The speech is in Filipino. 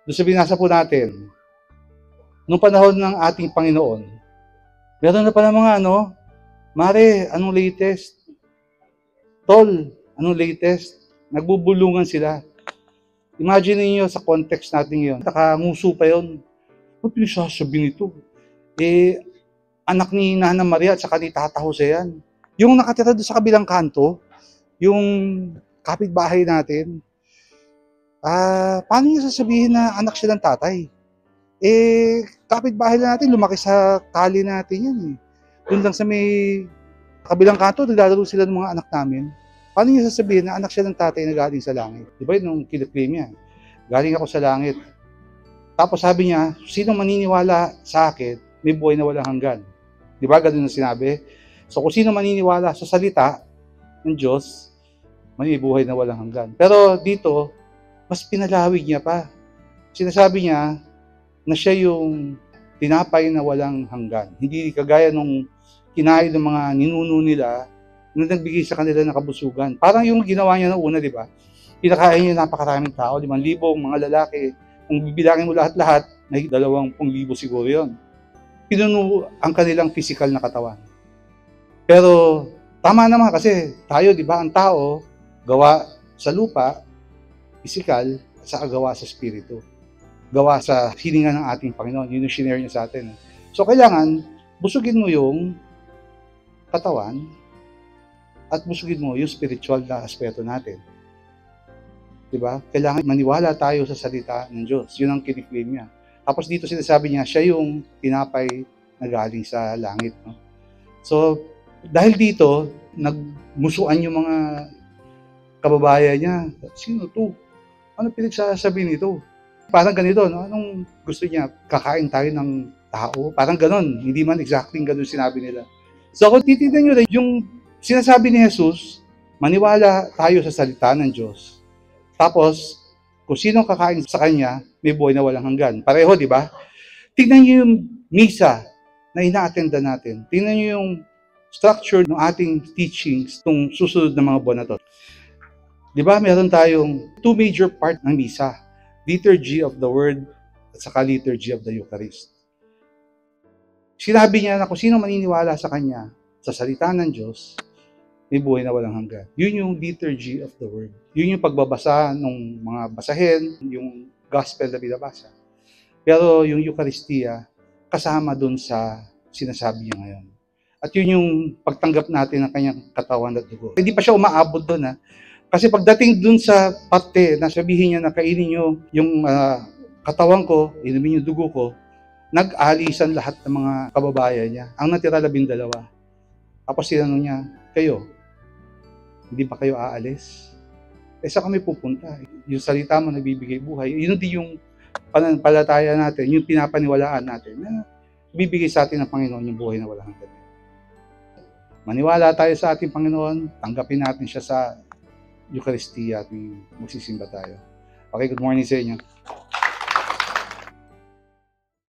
Doon sa binasa po natin, nung panahon ng ating Panginoon, meron na pala mga Mare, anong latest? Tol, anong latest? Nagbubulungan sila. Imagine niyo sa context natin yun, nakanguso pa yun. Ano pinagsasabi nito? Anak ni Nana Maria at saka ni Tata Jose yan. Yung nakatira doon sa kabilang kanto, yung kapitbahay natin, paano niyo sasabihin na anak siya ng tatay? Kapitbahay na natin, lumaki sa kali natin yan eh. Doon lang sa may kabilang kanto, naglalaro sila ng mga anak namin. Paano niyo sasabihin na anak siya ng tatay na galing sa langit? Di ba yun nung kiniklaim niya? Galing ako sa langit. Tapos sabi niya, sino maniniwala sa akin, may buhay na walang hanggan. Di ba? Ganun ang sinabi. So kung sino maniniwala sa salita ng Diyos, may buhay na walang hanggan. Pero dito, mas pinalawig niya pa. Sinasabi niya na siya yung tinapay na walang hanggan. Hindi kagaya nung kinain ng mga ninuno nila na nagbigay sa kanila ng kabusugan. Parang yung ginawa niya noong una, di ba? Pinakain niya napakaraming tao, 5,000 mga lalaki. Kung bibilangin mo lahat-lahat, may 20,000 siguro yun. Pinuno ang kanilang physical na katawan. Pero tama naman kasi tayo, di ba, ang tao, gawa sa lupa, physical, sa gawa sa spirito. Gawa sa hilingan ng ating Panginoon. Yun yung shinare niya sa atin. So kailangan, busugin mo yung katawan at busugin mo yung spiritual na aspeto natin. Diba? Kailangan maniwala tayo sa salita ng Diyos. Yun ang kiniklaim niya. Tapos dito sinasabi niya, siya yung tinapay na galing sa langit. No? So, dahil dito, nagmusuan yung mga kababayan niya. Sino to? Ano pinagsasabi nito? Parang ganito, no? Anong gusto niya? Kakain tayo ng tao? Parang ganon. Hindi man exactly ganon sinabi nila. So kung titignan nyo rin, yung sinasabi ni Jesus, maniwala tayo sa salita ng Diyos. Tapos, kung sino kakain sa Kanya, may buhay na walang hanggan. Pareho, di ba? Tignan nyo yung misa na ina-attenda natin. Tignan nyo yung structure ng ating teachings itong susunod na mga buwan na to. Di ba, meron tayong two major part ng misa. Liturgy of the Word at saka Liturgy of the Eucharist. Sinabi niya na kung sino maniniwala sa Kanya, sa salita ng Diyos, may buhay na walang hanggan. Yun yung Liturgy of the Word. Yun yung pagbabasa ng mga basahin, yung gospel na binabasa. Pero yung Eucharistia, kasama dun sa sinasabi niya ngayon. At yun yung pagtanggap natin ng Kanyang katawan at dugo. Hindi pa siya umaabot dun Kasi pagdating dun sa parte na sabihin niya na kainin nyo yung katawan ko, inumin yung dugo ko, nag-alisan lahat ng mga kababayan niya. Ang natira 12. Tapos sinanong niya, kayo, hindi ba kayo aalis? Saan kami pupunta? Yung salita mo nagbibigay buhay, yun din yung pananampalataya natin, yung pinapaniwalaan natin na bibigay sa atin ng Panginoon yung buhay na walang hanggan. Maniwala tayo sa ating Panginoon, tanggapin natin siya sa Eucharistia at magsisimba tayo. Okay, good morning sa inyo.